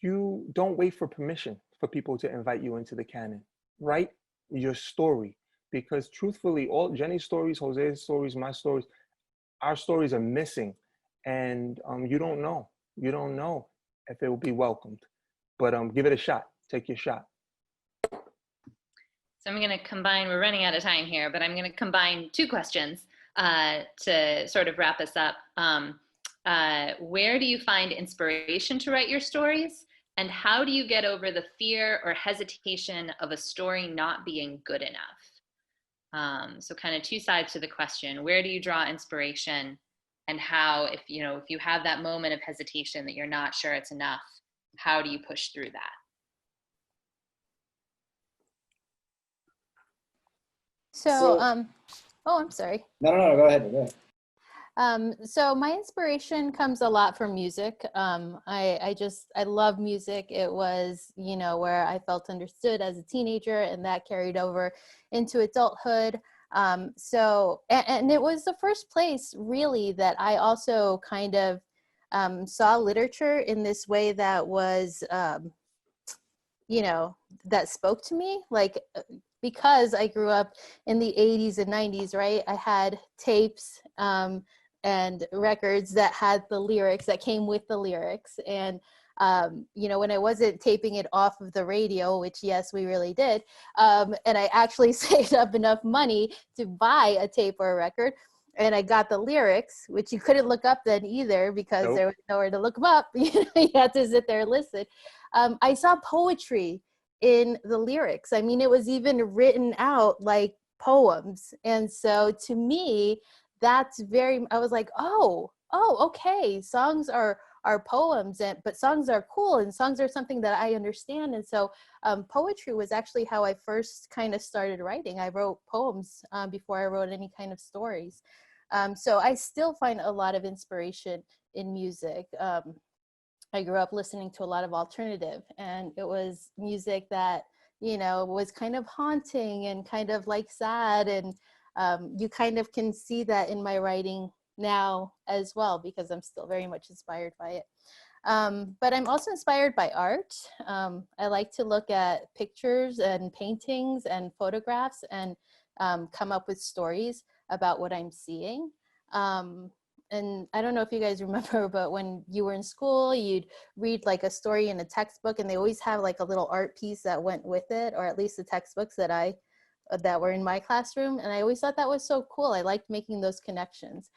you don't wait for permission for people to invite you into the canon. Write your story, because truthfully, all Jenny's stories, Jose's stories, my stories, our stories are missing, and you don't know if it will be welcomed, but give it a shot. Take your shot. So I'm going to combine, we're running out of time here, but I'm going to combine two questions to sort of wrap us up. Where do you find inspiration to write your stories? And how do you get over the fear or hesitation of a story not being good enough? So kind of two sides to the question. Where do you draw inspiration? And how, if you have that moment of hesitation that you're not sure it's enough, how do you push through that? So, oh, I'm sorry. No, go ahead. So my inspiration comes a lot from music. I love music. It was, where I felt understood as a teenager, and that carried over into adulthood. So it was the first place really that I also kind of saw literature in this way that was, that spoke to me, like, because I grew up in the 80s and 90s, right? I had tapes and records that had the lyrics, that came with the lyrics. And, when I wasn't taping it off of the radio, which yes, we really did. And I actually saved up enough money to buy a tape or a record. And I got the lyrics, which you couldn't look up then either, because Nope. there was nowhere to look them up. You had to sit there and listen. I saw poetry in the lyrics. I mean, it was even written out like poems. And so to me, I was like, oh, okay. Songs are poems, but songs are cool, and songs are something that I understand. And so poetry was actually how I first kind of started writing. I wrote poems before I wrote any kind of stories. So I still find a lot of inspiration in music. I grew up listening to a lot of alternative, and it was music that, was kind of haunting and kind of like sad. And you kind of can see that in my writing now as well, because I'm still very much inspired by it. But I'm also inspired by art. I like to look at pictures and paintings and photographs and come up with stories about what I'm seeing. And I don't know if you guys remember, but when you were in school, you'd read like a story in a textbook, and they always have like a little art piece that went with it, or at least the textbooks that were in my classroom. And I always thought that was so cool. I liked making those connections.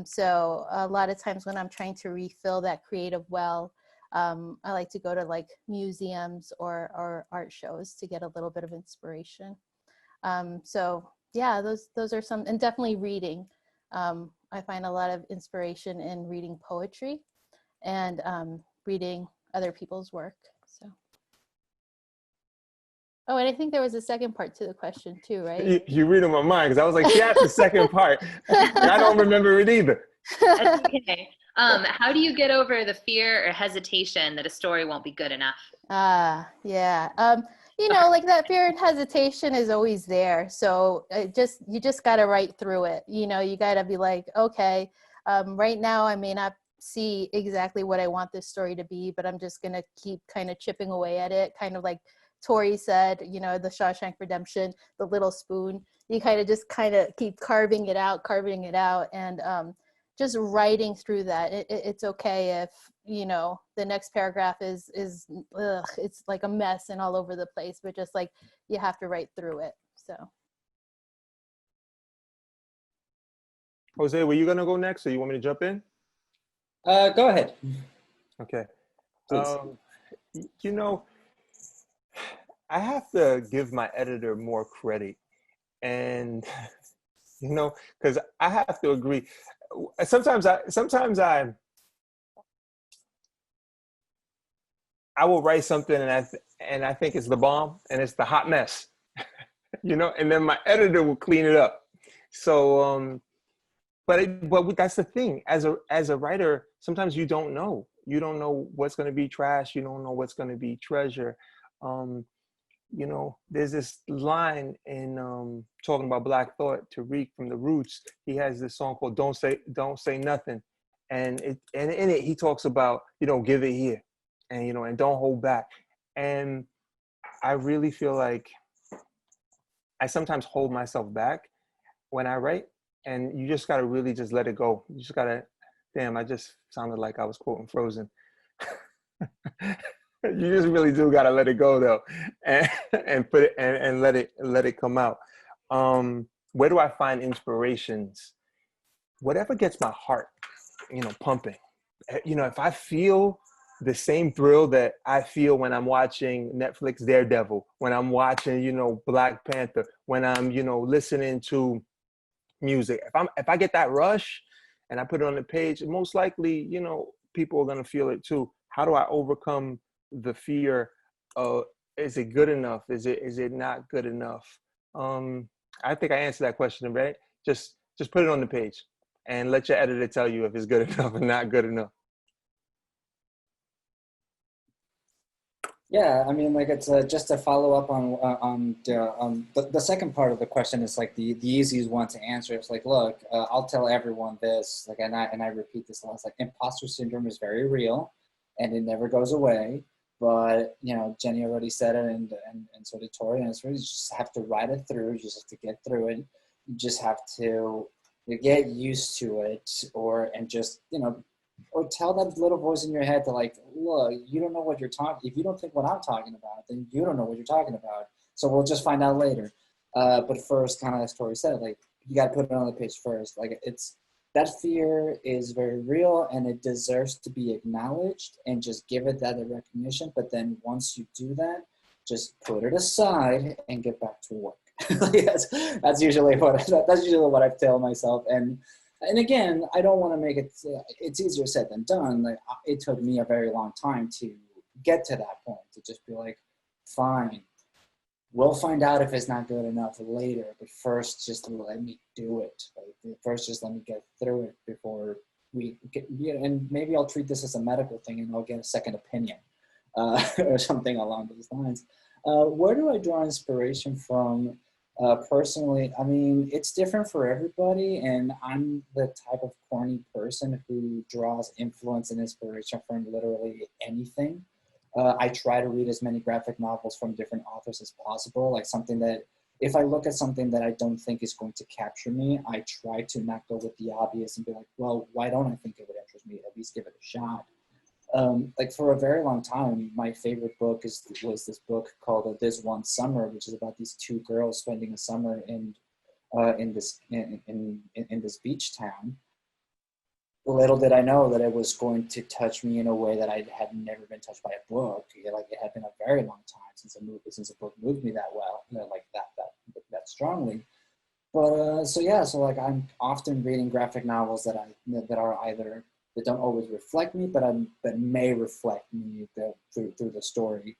So a lot of times when I'm trying to refill that creative well, I like to go to like museums or art shows to get a little bit of inspiration. So yeah, those are some, and definitely reading. I find a lot of inspiration in reading poetry and reading other people's work. So. Oh, and I think there was a second part to the question too, right? You reading my mind, because I was like, she asked the second part. And I don't remember it either. That's okay. How do you get over the fear or hesitation that a story won't be good enough? Yeah. You know, like that fear and hesitation is always there. So you just got to write through it. You know, you got to be like, okay, right now I may not see exactly what I want this story to be, but I'm just going to keep kind of chipping away at it. Kind of like Tori said, you know, the Shawshank Redemption, the little spoon, you just keep carving it out, and just writing through that. It's okay if, you know, the next paragraph is it's like a mess and all over the place, but just like you have to write through it. So Jose, were you gonna go next, or you want me to jump in? Go ahead. Okay. Please. You know, I have to give my editor more credit, and you know, because I have to agree. Sometimes I will write something and I think it's the bomb and it's the hot mess, you know, and then my editor will clean it up. So, but that's the thing. As a writer, sometimes you don't know. You don't know what's going to be trash. You don't know what's going to be treasure. You know, there's this line in talking about Black Thought, Tariq from The Roots. He has this song called "Don't Say Nothing," and in it he talks about, you know, give it here, and you know, and don't hold back. And I really feel like I sometimes hold myself back when I write, and you just gotta really just let it go. You just gotta, damn, I just sounded like I was quoting Frozen. You just really do gotta let it go though, and put it and let it come out. Where do I find inspirations? Whatever gets my heart, you know, pumping. You know, if I feel the same thrill that I feel when I'm watching Netflix Daredevil, when I'm watching, you know, Black Panther, when I'm, you know, listening to music. If I get that rush and I put it on the page, most likely, you know, people are gonna feel it too. How do I overcome the fear of, is it good enough? Is it not good enough? I think I answered that question, right? Just put it on the page and let your editor tell you if it's good enough or not good enough. Yeah, I mean, like it's just to follow up on the second part of the question is like the easiest one to answer. It's like, look, I'll tell everyone this, like, and I repeat this a lot. It's like imposter syndrome is very real, and it never goes away. But you know, Jenny already said it, and so did Tori. And it's really, you just have to ride it through. You just have to get through it. You just have to get used to it, and just, you know, or tell that little voice in your head to like, look, you don't know what you're talking. If you don't think what I'm talking about, then you don't know what you're talking about. So we'll just find out later. But first, kind of as Tori said, like you got to put it on the page first. Like that fear is very real and it deserves to be acknowledged, and just give it that recognition. But then once you do that, just put it aside and get back to work. that's usually what I tell myself. And again, I don't want to make it, it's easier said than done. Like it took me a very long time to get to that point, to just be like, fine, we'll find out if it's not good enough later, but first just let me do it. Like, first just let me get through it before we get, and maybe I'll treat this as a medical thing and I'll get a second opinion or something along those lines. Where do I draw inspiration from? Personally, I mean, it's different for everybody, and I'm the type of corny person who draws influence and inspiration from literally anything. I try to read as many graphic novels from different authors as possible, like something that, if I look at something that I don't think is going to capture me, I try to not go with the obvious and be like, well, why don't I think it would interest me? At least give it a shot. Like for a very long time, my favorite book was this book called This One Summer, which is about these two girls spending a summer in this beach town. Little did I know that it was going to touch me in a way that I had never been touched by a book. Like it had been a very long time since a book moved me that well, you know, like that strongly. But so like I'm often reading graphic novels that are either, that don't always reflect me, but may reflect me through the story.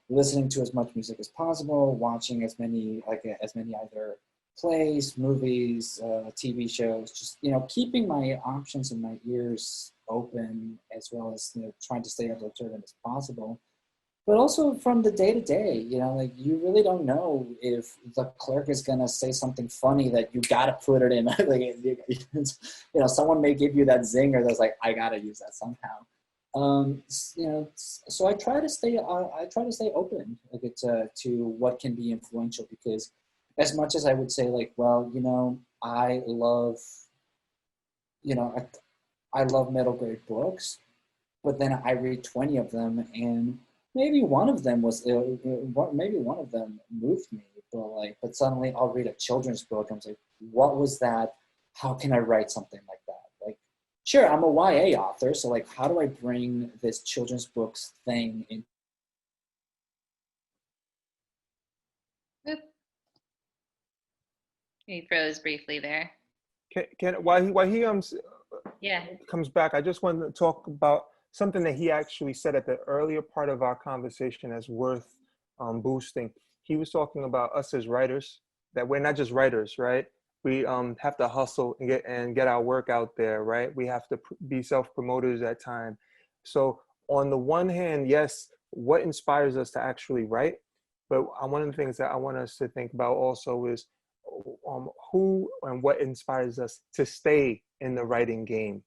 listening to as much music as possible, watching as many either plays, movies, TV shows, just, keeping my options and my ears open, as well as, trying to stay as observant as possible. But also from the day to day, like you really don't know if the clerk is going to say something funny that you got to put it in. Like, someone may give you that zinger that's like, I got to use that somehow. So I try to stay open to what can be influential, because as much as I would say like, well, I love, I love middle grade books, but then I read 20 of them and maybe one of them moved me, but suddenly I'll read a children's book and I'm like, what was that? How can I write something like that? Like, sure, I'm a YA author, so like, how do I bring this children's books thing in? He froze briefly there. While he Yeah. comes back, I just wanted to talk about something that he actually said at the earlier part of our conversation as worth boosting. He was talking about us as writers, that we're not just writers, right? We have to hustle and get our work out there, right? We have to be self-promoters at time. So on the one hand, yes, what inspires us to actually write? But one of the things that I want us to think about also is who and what inspires us to stay in the writing game.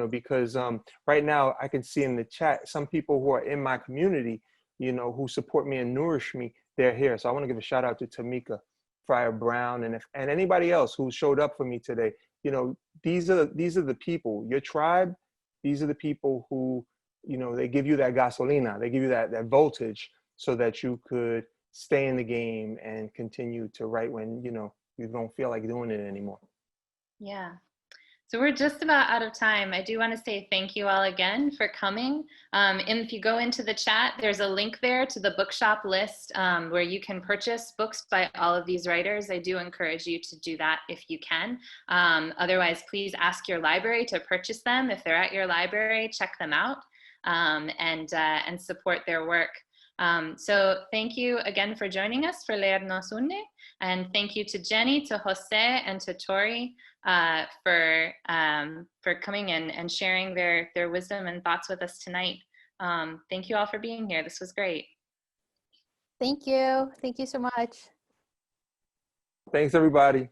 Because right now I can see in the chat, some people who are in my community, who support me and nourish me, they're here. So I want to give a shout out to Tamika Fryer Brown and anybody else who showed up for me today. These are the people, your tribe. These are the people who, they give you that gasolina, they give you that voltage so that you could stay in the game and continue to write when, you don't feel like doing it anymore. Yeah. So we're just about out of time. I do want to say thank you all again for coming. And if you go into the chat, there's a link there to the Bookshop list where you can purchase books by all of these writers. I do encourage you to do that if you can. Otherwise, please ask your library to purchase them. If they're at your library, check them out and support their work. So thank you again for joining us for Leernos Une, and thank you to Jenny, to Jose, and to Tori for coming and sharing their wisdom and thoughts with us tonight. Thank you all for being here. This was great. Thank you. Thank you so much. Thanks, everybody.